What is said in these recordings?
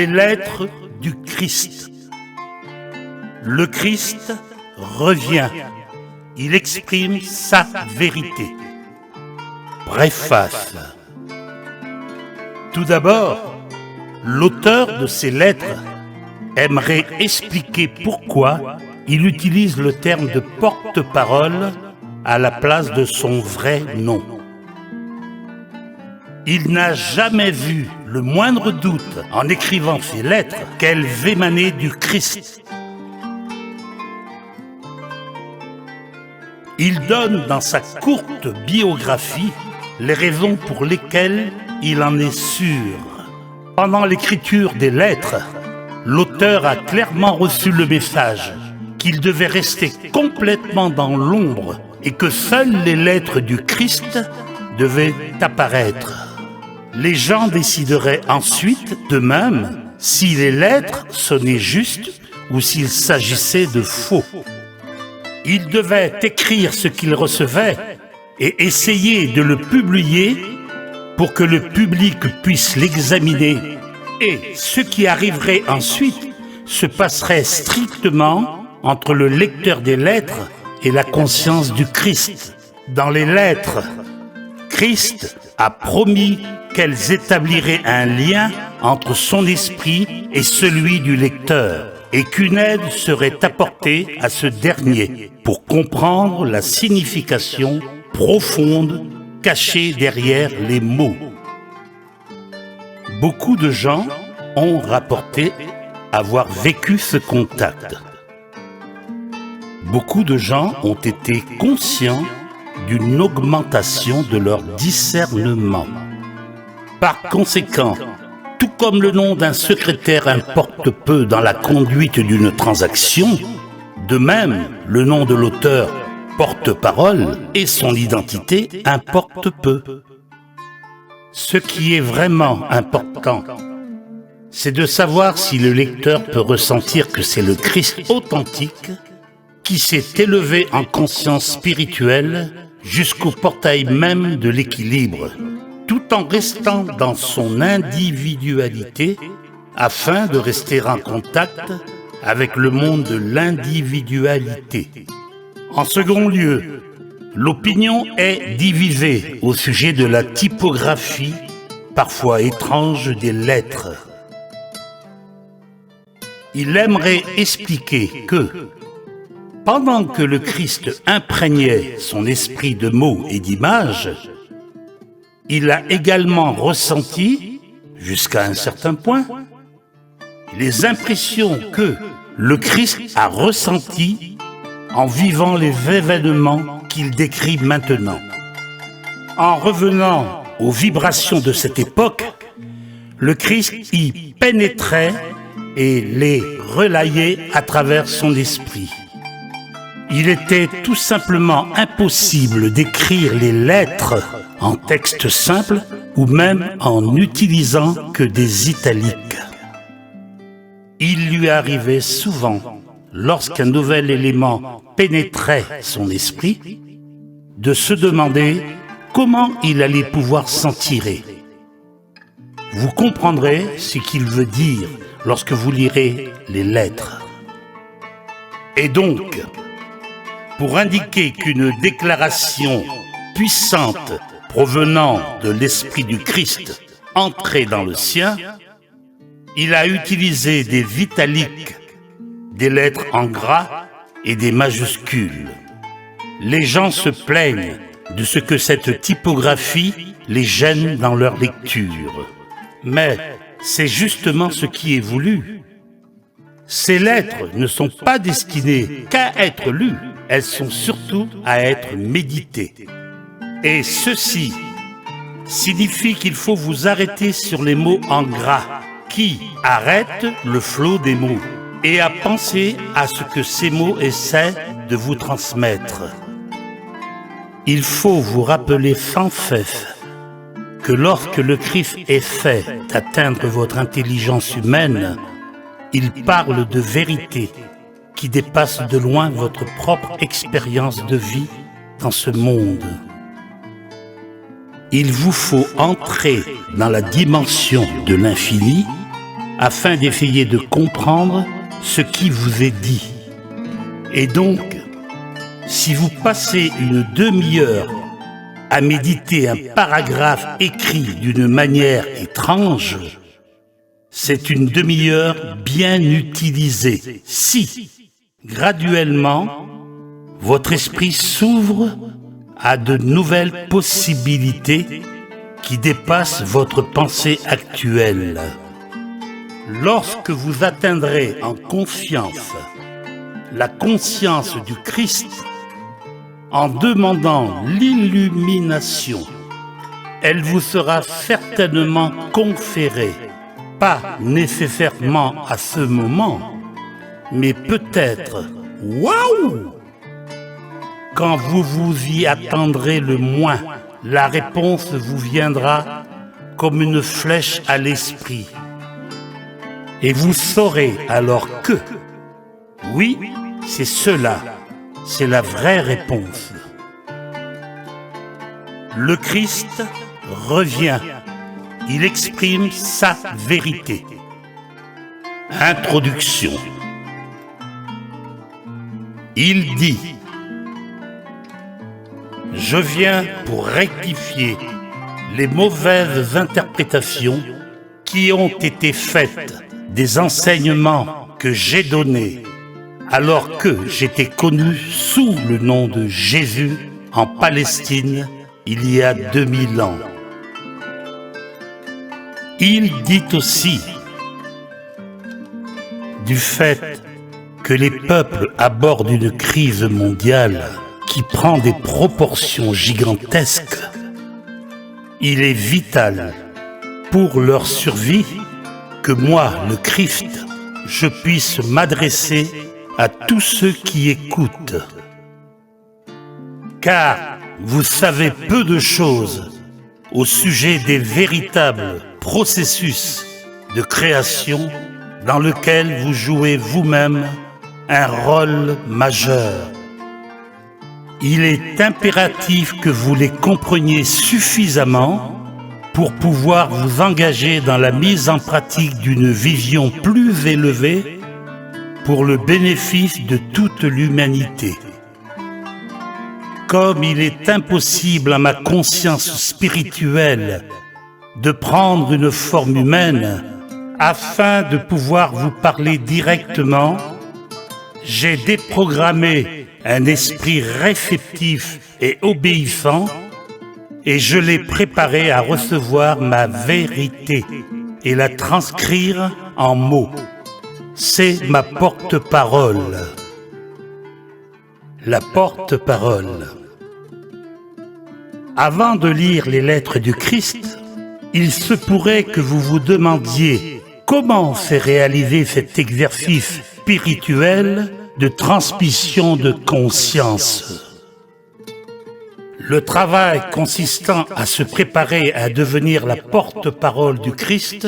Les lettres du Christ. Le Christ revient. Il exprime sa vérité. Préface. Tout d'abord, l'auteur de ces lettres aimerait expliquer pourquoi il utilise le terme de porte-parole à la place de son vrai nom. Il n'a jamais vu le moindre doute en écrivant ces lettres qu'elles émanaient du Christ. Il donne dans sa courte biographie les raisons pour lesquelles il en est sûr. Pendant l'écriture des lettres, l'auteur a clairement reçu le message qu'il devait rester complètement dans l'ombre et que seules les lettres du Christ devaient apparaître. Les gens décideraient ensuite d'eux-mêmes si les lettres sonnaient justes ou s'il s'agissait de faux. Ils devaient écrire ce qu'ils recevaient et essayer de le publier pour que le public puisse l'examiner. Et ce qui arriverait ensuite se passerait strictement entre le lecteur des lettres et la conscience du Christ. Dans les lettres, Christ a promis qu'elles établiraient un lien entre son esprit et celui du lecteur, et qu'une aide serait apportée à ce dernier pour comprendre la signification profonde cachée derrière les mots. Beaucoup de gens ont rapporté avoir vécu ce contact. Beaucoup de gens ont été conscients d'une augmentation de leur discernement. Par conséquent, tout comme le nom d'un secrétaire importe peu dans la conduite d'une transaction, de même, le nom de l'auteur porte-parole et son identité importent peu. Ce qui est vraiment important, c'est de savoir si le lecteur peut ressentir que c'est le Christ authentique qui s'est élevé en conscience spirituelle jusqu'au portail même de l'équilibre, tout en restant dans son individualité afin de rester en contact avec le monde de l'individualité. En second lieu, l'opinion est divisée au sujet de la typographie parfois étrange des lettres. Il aimerait expliquer que, pendant que le Christ imprégnait son esprit de mots et d'images, il a également ressenti, jusqu'à un certain point, les impressions que le Christ a ressenties en vivant les événements qu'il décrit maintenant. En revenant aux vibrations de cette époque, le Christ y pénétrait et les relayait à travers son esprit. Il était tout simplement impossible d'écrire les lettres en texte simple ou même en n'utilisant que des italiques. Il lui arrivait souvent, lorsqu'un nouvel élément pénétrait son esprit, de se demander comment il allait pouvoir s'en tirer. Vous comprendrez ce qu'il veut dire lorsque vous lirez les lettres. Et donc, pour indiquer qu'une déclaration puissante provenant de l'esprit du Christ entrait dans le sien, il a utilisé des vitaliques, des lettres en gras et des majuscules. Les gens se plaignent de ce que cette typographie les gêne dans leur lecture. Mais c'est justement ce qui est voulu. Ces lettres ne sont pas destinées qu'à être lues, elles sont surtout à être méditées. Et ceci signifie qu'il faut vous arrêter sur les mots en gras, qui arrêtent le flot des mots, et à penser à ce que ces mots essaient de vous transmettre. Il faut vous rappeler sans cesse que lorsque le Christ essaie d'atteindre votre intelligence humaine, il parle de vérité qui dépasse de loin votre propre expérience de vie dans ce monde. Il vous faut entrer dans la dimension de l'infini afin d'essayer de comprendre ce qui vous est dit. Et donc, si vous passez une demi-heure à méditer un paragraphe écrit d'une manière étrange, c'est une demi-heure bien utilisée si, graduellement, votre esprit s'ouvre à de nouvelles possibilités qui dépassent votre pensée actuelle. Lorsque vous atteindrez en confiance la conscience du Christ, en demandant l'illumination, elle vous sera certainement conférée, pas nécessairement à ce moment, mais peut-être, waouh! Quand vous vous y attendrez le moins, la réponse vous viendra comme une flèche à l'esprit. Et vous saurez alors que, oui, c'est cela, c'est la vraie réponse. Le Christ revient, il exprime sa vérité. Introduction. Il dit: je viens pour rectifier les mauvaises interprétations qui ont été faites des enseignements que j'ai donnés alors que j'étais connu sous le nom de Jésus en Palestine il y a 2000 ans. Il dit aussi du fait que les peuples abordent une crise mondiale qui prend des proportions gigantesques, il est vital pour leur survie que moi, le Christ, je puisse m'adresser à tous ceux qui écoutent. Car vous savez peu de choses au sujet des véritables processus de création dans lequel vous jouez vous-même un rôle majeur. Il est impératif que vous les compreniez suffisamment pour pouvoir vous engager dans la mise en pratique d'une vision plus élevée pour le bénéfice de toute l'humanité. Comme il est impossible à ma conscience spirituelle de prendre une forme humaine afin de pouvoir vous parler directement, j'ai déprogrammé un esprit réceptif et obéissant, et je l'ai préparé à recevoir ma vérité et la transcrire en mots. C'est ma porte-parole. La porte-parole. Avant de lire les lettres du Christ, il se pourrait que vous vous demandiez comment s'est réalisé cet exercice spirituel de transmission de conscience. Le travail consistant à se préparer à devenir la porte-parole du Christ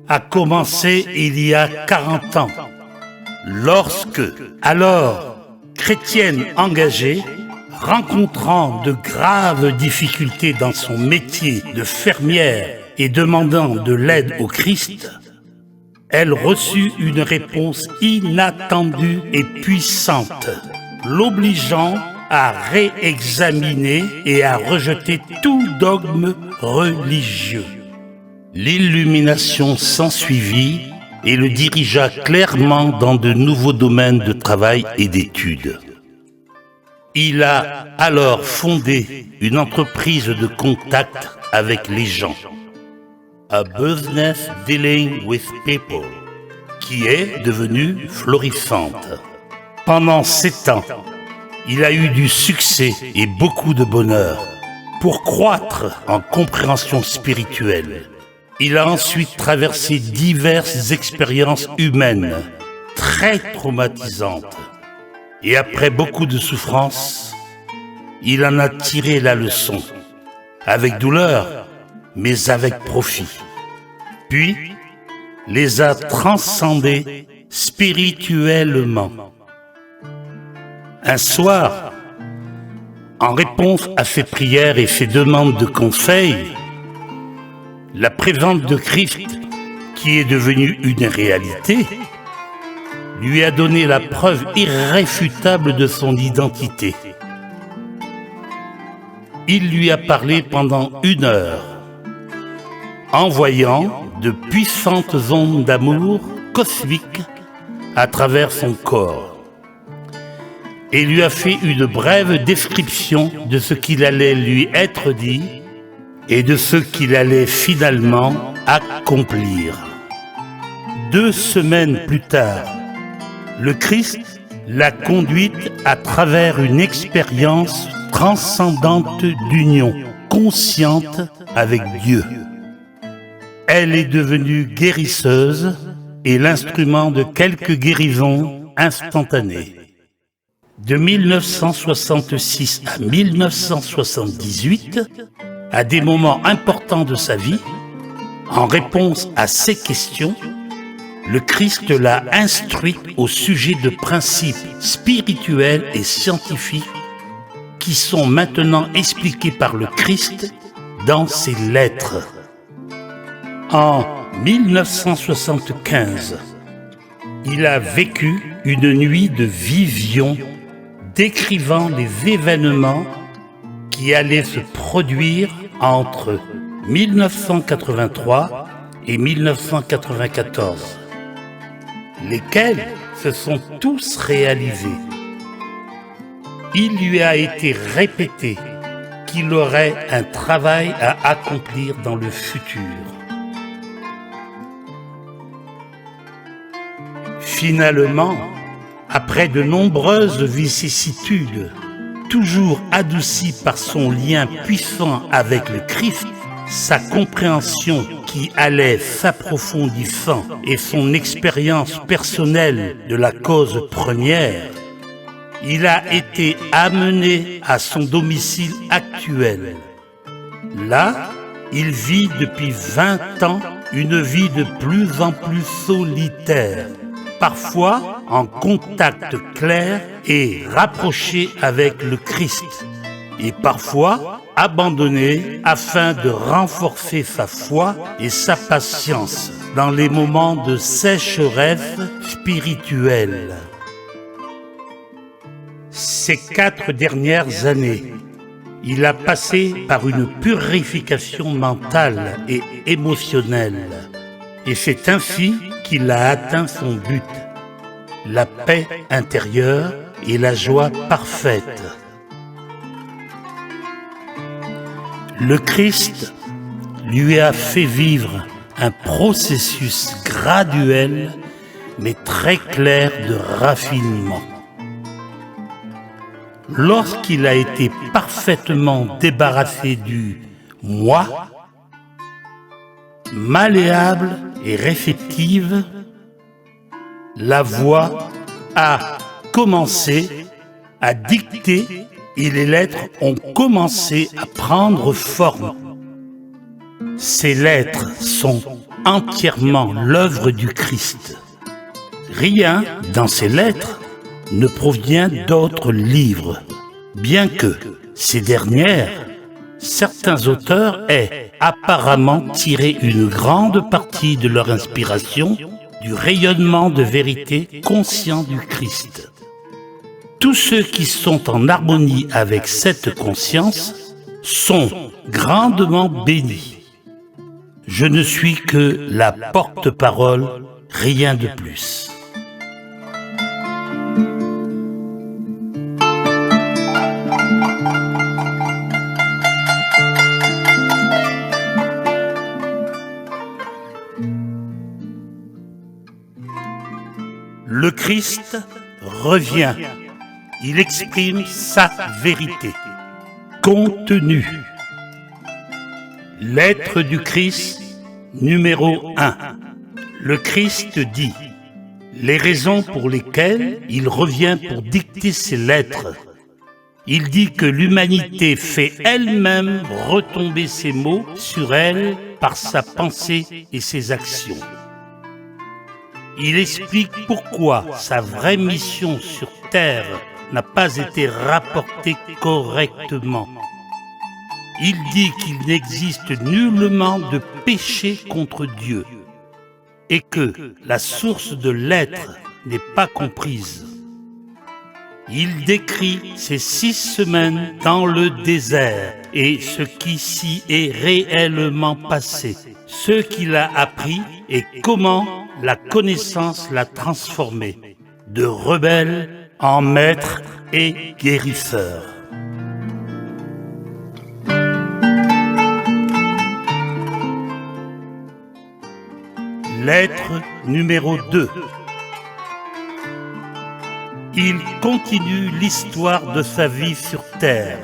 a commencé il y a 40 ans, lorsque, alors, chrétienne engagée, rencontrant de graves difficultés dans son métier de fermière et demandant de l'aide au Christ, elle reçut une réponse inattendue et puissante, l'obligeant à réexaminer et à rejeter tout dogme religieux. L'illumination s'ensuivit et le dirigea clairement dans de nouveaux domaines de travail et d'études. Il a alors fondé une entreprise de contact avec les gens, A Business Dealing with People, qui est devenue florissante. Pendant 7 ans, il a eu du succès et beaucoup de bonheur. Pour croître en compréhension spirituelle, il a ensuite traversé diverses expériences humaines très traumatisantes. Et après beaucoup de souffrances, il en a tiré la leçon, avec douleur, mais avec profit. Puis, les a transcendés spirituellement. Un soir, en réponse à ses prières et ses demandes de conseil, la présence de Christ, qui est devenu une réalité, lui a donné la preuve irréfutable de son identité. Il lui a parlé pendant 1 heure, envoyant de puissantes ondes d'amour cosmique à travers son corps, et lui a fait une brève description de ce qu'il allait lui être dit et de ce qu'il allait finalement accomplir. 2 semaines plus tard, le Christ l'a conduite à travers une expérience transcendante d'union consciente avec Dieu. Elle est devenue guérisseuse et l'instrument de quelques guérisons instantanées. De 1966 à 1978, à des moments importants de sa vie, en réponse à ces questions, le Christ l'a instruite au sujet de principes spirituels et scientifiques qui sont maintenant expliqués par le Christ dans ses lettres. En 1975, il a vécu une nuit de vision décrivant les événements qui allaient se produire entre 1983 et 1994, lesquels se sont tous réalisés. Il lui a été répété qu'il aurait un travail à accomplir dans le futur. Finalement, après de nombreuses vicissitudes, toujours adoucies par son lien puissant avec le Christ, sa compréhension qui allait s'approfondissant et son expérience personnelle de la cause première, il a été amené à son domicile actuel. Là, il vit depuis 20 ans une vie de plus en plus solitaire, parfois en contact clair et rapproché avec le Christ, et parfois abandonné afin de renforcer sa foi et sa patience dans les moments de sécheresse spirituelle. Ces 4 dernières années, il a passé par une purification mentale et émotionnelle, et c'est ainsi qu'il a atteint son but, la paix intérieure et la joie parfaite. Le Christ lui a fait vivre un processus graduel mais très clair de raffinement. Lorsqu'il a été parfaitement débarrassé du « moi », malléable et réceptive, la voix a commencé à dicter et les lettres ont commencé à prendre forme. Ces lettres sont entièrement l'œuvre du Christ. Rien dans ces lettres ne provient d'autres livres, bien que ces dernières, certains auteurs aient apparemment tiré une grande partie de leur inspiration du rayonnement de vérité conscient du Christ. Tous ceux qui sont en harmonie avec cette conscience sont grandement bénis. Je ne suis que la porte-parole, rien de plus. Le Christ revient. Il exprime sa vérité. Contenu. Lettre du Christ, numéro 1. Le Christ dit les raisons pour lesquelles il revient pour dicter ses lettres. Il dit que l'humanité fait elle-même retomber ses mots sur elle par sa pensée et ses actions. Il explique pourquoi sa vraie mission sur Terre n'a pas été rapportée correctement. Il dit qu'il n'existe nullement de péché contre Dieu. et que la source de l'être n'est pas comprise. Il décrit ces 6 semaines dans le désert et ce qui s'y est réellement passé, ce qu'il a appris et comment la connaissance l'a transformé, de rebelle en maître et guérisseur. Lettre numéro 2. Il continue l'histoire de sa vie sur terre,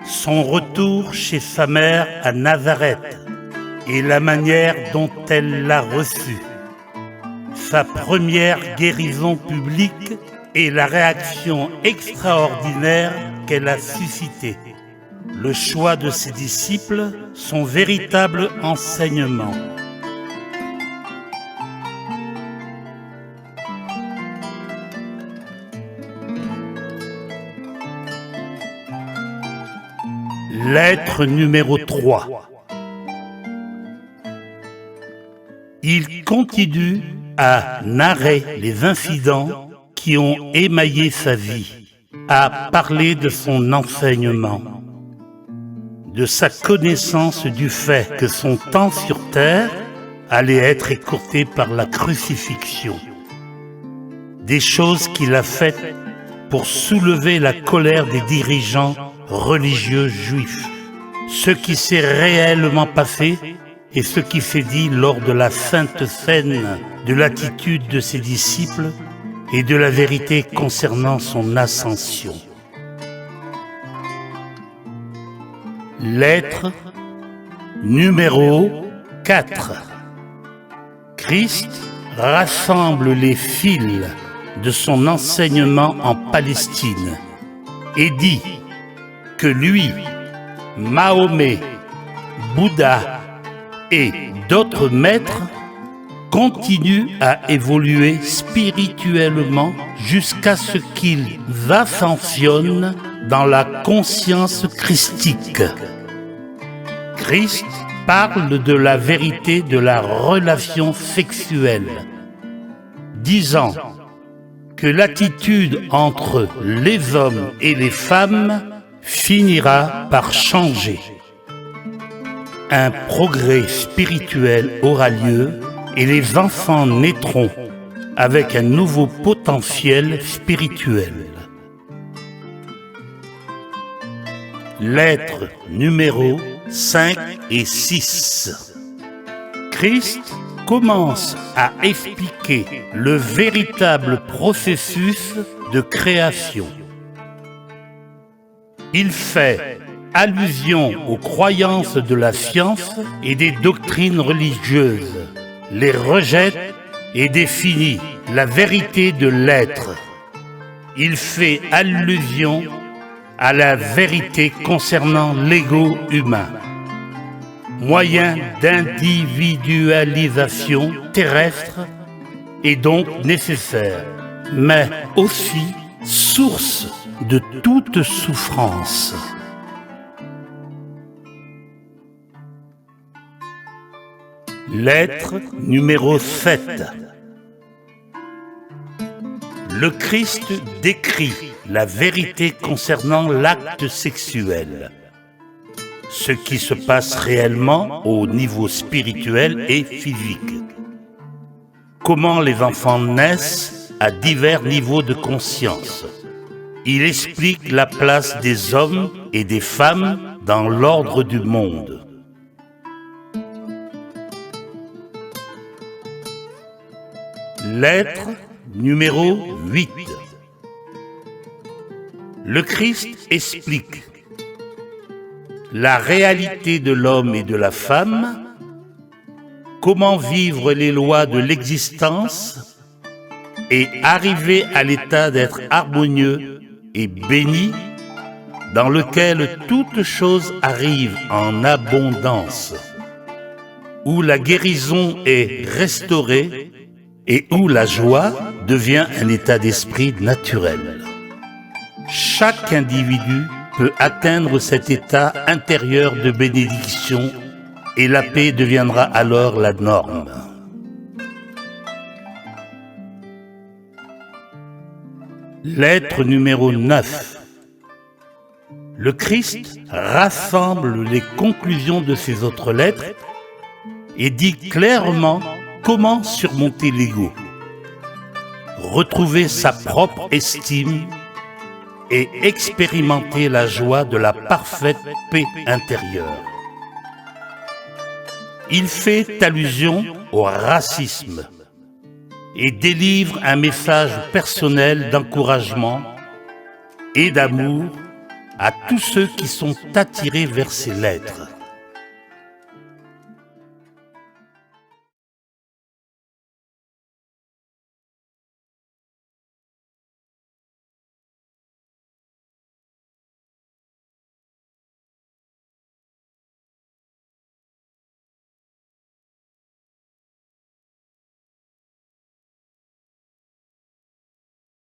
son retour chez sa mère à Nazareth et la manière dont elle l'a reçu, sa première guérison publique et la réaction extraordinaire qu'elle a suscitée, le choix de ses disciples, son véritable enseignement. Lettre numéro 3. Il continue à narrer les incidents qui ont émaillé sa vie, à parler de son enseignement, de sa connaissance du fait que son temps sur terre allait être écourté par la crucifixion, des choses qu'il a faites pour soulever la colère des dirigeants religieux juifs, ce qui s'est réellement passé et ce qui s'est dit lors de la sainte scène de l'attitude de ses disciples et de la vérité concernant son ascension. Lettre numéro 4. Christ rassemble les fils de son enseignement en Palestine et dit que lui, Mahomet, Bouddha et d'autres maîtres continuent à évoluer spirituellement jusqu'à ce qu'ils ascensionnent dans la conscience christique. Christ parle de la vérité de la relation sexuelle, disant que l'attitude entre les hommes et les femmes finira par changer. Un progrès spirituel aura lieu et les enfants naîtront avec un nouveau potentiel spirituel. Lettres numéro 5 et 6. Christ commence à expliquer le véritable processus de création. Il fait allusion aux croyances de la science et des doctrines religieuses, les rejette et définit la vérité de l'être. Il fait allusion à la vérité concernant l'ego humain, moyen d'individualisation terrestre et donc nécessaire, mais aussi source de toute souffrance. Lettre numéro 7. Le Christ décrit la vérité concernant l'acte sexuel, ce qui se passe réellement au niveau spirituel et physique. Comment les enfants naissent à divers niveaux de conscience. Il explique la place des hommes et des femmes dans l'ordre du monde. Lettre numéro 8. Le Christ explique la réalité de l'homme et de la femme, comment vivre les lois de l'existence et arriver à l'état d'être harmonieux et béni, dans lequel toute chose arrive en abondance, où la guérison est restaurée et où la joie devient un état d'esprit naturel. Chaque individu peut atteindre cet état intérieur de bénédiction et la paix deviendra alors la norme. Lettre numéro 9. Le Christ rassemble les conclusions de ces autres lettres et dit clairement comment surmonter l'ego, retrouver sa propre estime et expérimenter la joie de la parfaite paix intérieure. Il fait allusion au racisme et délivre un message personnel d'encouragement et d'amour à tous ceux qui sont attirés vers ces lettres.